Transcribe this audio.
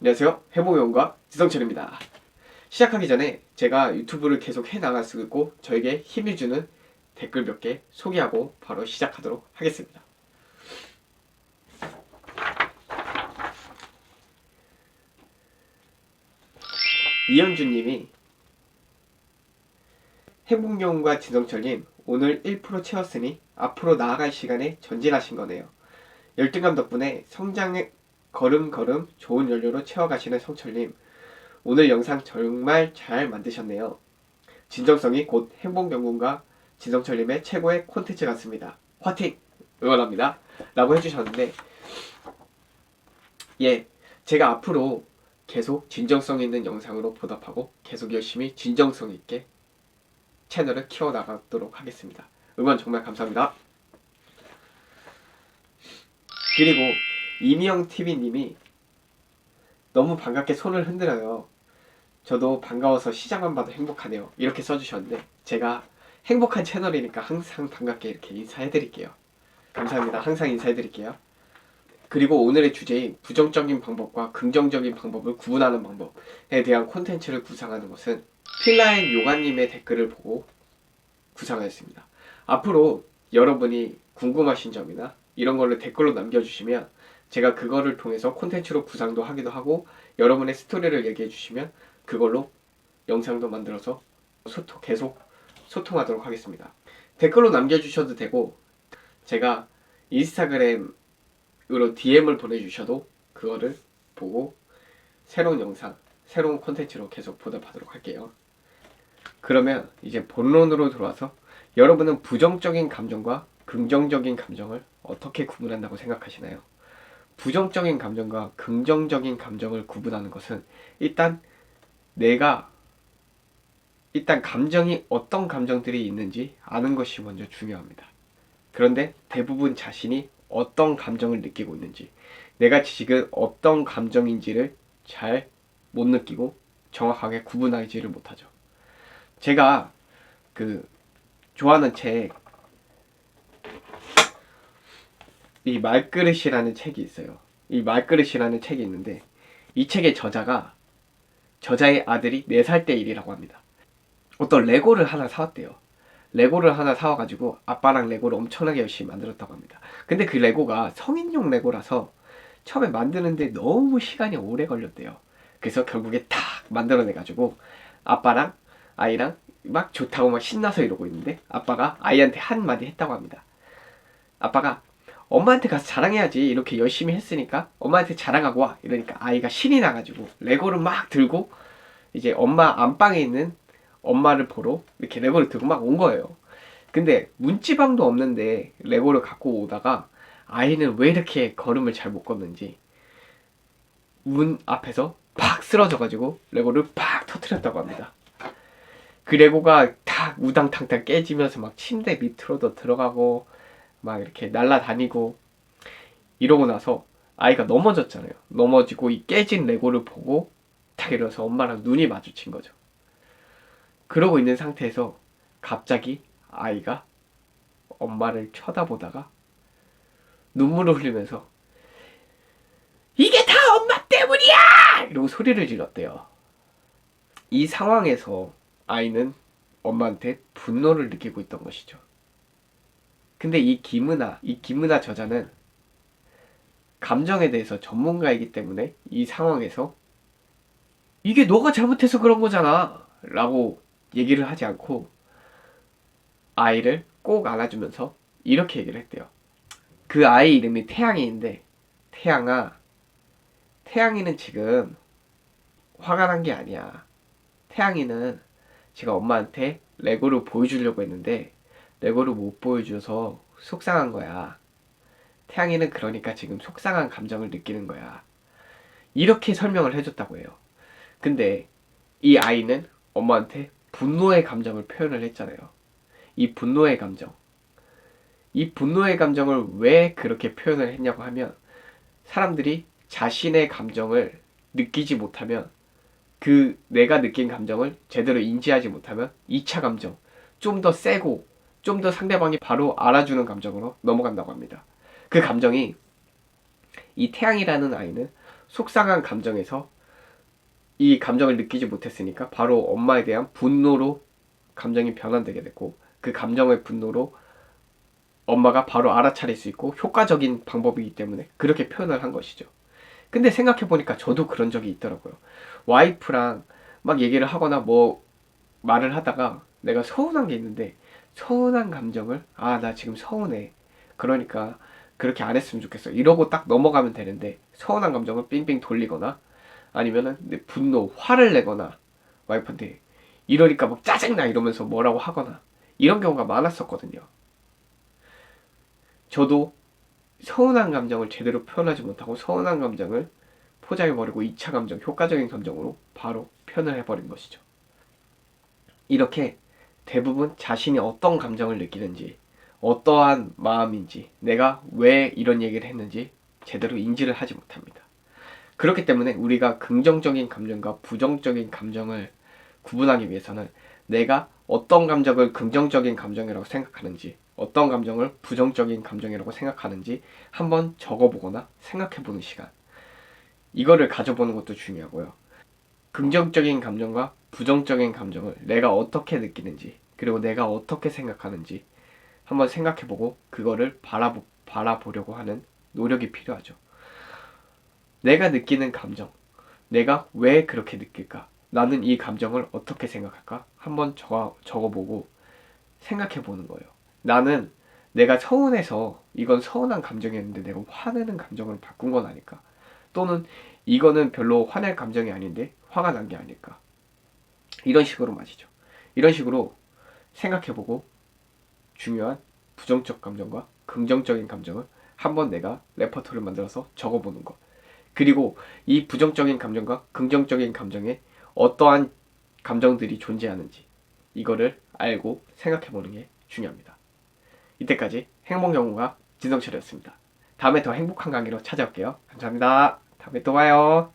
안녕하세요. 해몽용과 지성철입니다. 시작하기 전에 제가 유튜브를 계속 해나갈 수 있고 저에게 힘을 주는 댓글 몇 개 소개하고 바로 시작하도록 하겠습니다. 이현주님이 해몽용과 지성철님 오늘 1% 채웠으니 앞으로 나아갈 시간에 전진하신 거네요. 열등감 덕분에 성장의 걸음걸음 좋은 연료로 채워가시는 성철님, 오늘 영상 정말 잘 만드셨네요. 진정성이 곧 행복연구가 진성철님의 최고의 콘텐츠 같습니다. 화팅! 응원합니다. 라고 해주셨는데, 제가 앞으로 계속 진정성 있는 영상으로 보답하고 계속 열심히 진정성 있게 채널을 키워나가도록 하겠습니다. 응원 정말 감사합니다. 그리고 이미영TV님이 너무 반갑게 손을 흔들어요. 저도 반가워서 시작만 봐도 행복하네요. 이렇게 써주셨는데 제가 행복한 채널이니까 항상 반갑게 이렇게 인사해드릴게요. 감사합니다. 항상 인사해드릴게요. 그리고 오늘의 주제인 부정적인 방법과 긍정적인 방법을 구분하는 방법에 대한 콘텐츠를 구상하는 것은 필라인 요가님의 댓글을 보고 구상하였습니다. 앞으로 여러분이 궁금하신 점이나 이런 거를 댓글로 남겨주시면 제가 그거를 통해서 콘텐츠로 구상도 하기도 하고 여러분의 스토리를 얘기해 주시면 그걸로 영상도 만들어서 계속 소통하도록 하겠습니다. 댓글로 남겨주셔도 되고 제가 인스타그램으로 DM을 보내주셔도 그거를 보고 새로운 영상, 새로운 콘텐츠로 계속 보답하도록 할게요. 그러면 이제 본론으로 들어와서 여러분은 부정적인 감정과 긍정적인 감정을 어떻게 구분한다고 생각하시나요? 부정적인 감정과 긍정적인 감정을 구분하는 것은 일단 감정이 어떤 감정들이 있는지 아는 것이 먼저 중요합니다. 그런데 대부분 자신이 어떤 감정을 느끼고 있는지, 내가 지금 어떤 감정인지를 잘 못 느끼고 정확하게 구분하지를 못하죠. 제가 좋아하는 책, 이 말그릇이라는 책이 있어요. 이 말그릇이라는 책이 있는데 이 책의 저자의 아들이 4살 때 일이라고 합니다. 어떤 레고를 하나 사왔대요. 레고를 하나 사와가지고 아빠랑 레고를 엄청나게 열심히 만들었다고 합니다. 근데 그 레고가 성인용 레고라서 처음에 만드는데 너무 시간이 오래 걸렸대요. 그래서 결국에 탁 만들어내가지고 아빠랑 아이랑 막 좋다고 막 신나서 이러고 있는데 아빠가 아이한테 한마디 했다고 합니다. 아빠가 엄마한테 가서 자랑해야지, 이렇게 열심히 했으니까 엄마한테 자랑하고 와, 이러니까 아이가 신이 나가지고 레고를 막 들고 이제 엄마 안방에 있는 엄마를 보러 이렇게 레고를 들고 막 온 거예요. 근데 문지방도 없는데 레고를 갖고 오다가 아이는 왜 이렇게 걸음을 잘 못 걷는지 문 앞에서 팍 쓰러져가지고 레고를 팍 터뜨렸다고 합니다. 그 레고가 다 우당탕탕 깨지면서 막 침대 밑으로도 들어가고 막 이렇게 날아다니고 이러고 나서 아이가 넘어졌잖아요. 넘어지고 이 깨진 레고를 보고 탁 일어서 엄마랑 눈이 마주친 거죠. 그러고 있는 상태에서 갑자기 아이가 엄마를 쳐다보다가 눈물을 흘리면서 이게 다 엄마 때문이야! 이러고 소리를 질렀대요. 이 상황에서 아이는 엄마한테 분노를 느끼고 있던 것이죠. 근데 이 김은아 저자는 감정에 대해서 전문가이기 때문에 이 상황에서 이게 너가 잘못해서 그런 거잖아 라고 얘기를 하지 않고 아이를 꼭 안아주면서 이렇게 얘기를 했대요. 그 아이 이름이 태양이인데, 태양이는 지금 화가 난 게 아니야. 태양이는 제가 엄마한테 레고를 보여주려고 했는데 레고를 못 보여줘서 속상한 거야. 태양이는 그러니까 지금 속상한 감정을 느끼는 거야. 이렇게 설명을 해줬다고 해요. 근데 이 아이는 엄마한테 분노의 감정을 표현을 했잖아요. 이 분노의 감정을 왜 그렇게 표현을 했냐고 하면, 사람들이 자신의 감정을 느끼지 못하면, 내가 느낀 감정을 제대로 인지하지 못하면 2차 감정, 좀 더 세고 좀 더 상대방이 바로 알아주는 감정으로 넘어간다고 합니다. 그 감정이, 이 태양이라는 아이는 속상한 감정에서 이 감정을 느끼지 못했으니까 바로 엄마에 대한 분노로 감정이 변환되게 됐고, 그 감정의 분노로 엄마가 바로 알아차릴 수 있고 효과적인 방법이기 때문에 그렇게 표현을 한 것이죠. 근데 생각해보니까 저도 그런 적이 있더라고요. 와이프랑 막 얘기를 하거나 뭐 말을 하다가 내가 서운한 게 있는데, 서운한 감정을 나 지금 서운해, 그러니까 그렇게 안 했으면 좋겠어 이러고 딱 넘어가면 되는데, 서운한 감정을 빙빙 돌리거나 아니면은 내 분노, 화를 내거나 와이프한테 이러니까 막 짜증나 이러면서 뭐라고 하거나 이런 경우가 많았었거든요. 저도 서운한 감정을 제대로 표현하지 못하고 서운한 감정을 포장해버리고 2차 감정, 효과적인 감정으로 바로 표현을 해버린 것이죠. 이렇게 대부분 자신이 어떤 감정을 느끼는지, 어떠한 마음인지, 내가 왜 이런 얘기를 했는지 제대로 인지를 하지 못합니다. 그렇기 때문에 우리가 긍정적인 감정과 부정적인 감정을 구분하기 위해서는 내가 어떤 감정을 긍정적인 감정이라고 생각하는지, 어떤 감정을 부정적인 감정이라고 생각하는지 한번 적어보거나 생각해보는 시간, 이거를 가져보는 것도 중요하고요. 긍정적인 감정과 부정적인 감정을 내가 어떻게 느끼는지, 그리고 내가 어떻게 생각하는지 한번 생각해보고 그거를 바라보려고 하는 노력이 필요하죠. 내가 느끼는 감정, 내가 왜 그렇게 느낄까? 나는 이 감정을 어떻게 생각할까? 한번 적어보고 생각해보는 거예요. 나는 내가 서운해서 이건 서운한 감정이었는데 내가 화내는 감정으로 바꾼 건 아닐까? 또는 이거는 별로 화낼 감정이 아닌데 화가 난 게 아닐까? 이런 식으로 말이죠. 이런 식으로 생각해보고 중요한 부정적 감정과 긍정적인 감정을 한번 내가 레퍼토리를 만들어서 적어보는 것. 그리고 이 부정적인 감정과 긍정적인 감정에 어떠한 감정들이 존재하는지 이거를 알고 생각해보는 게 중요합니다. 이때까지 행복영웅과 진성철이었습니다. 다음에 더 행복한 강의로 찾아올게요. 감사합니다. 다음에 또 봐요.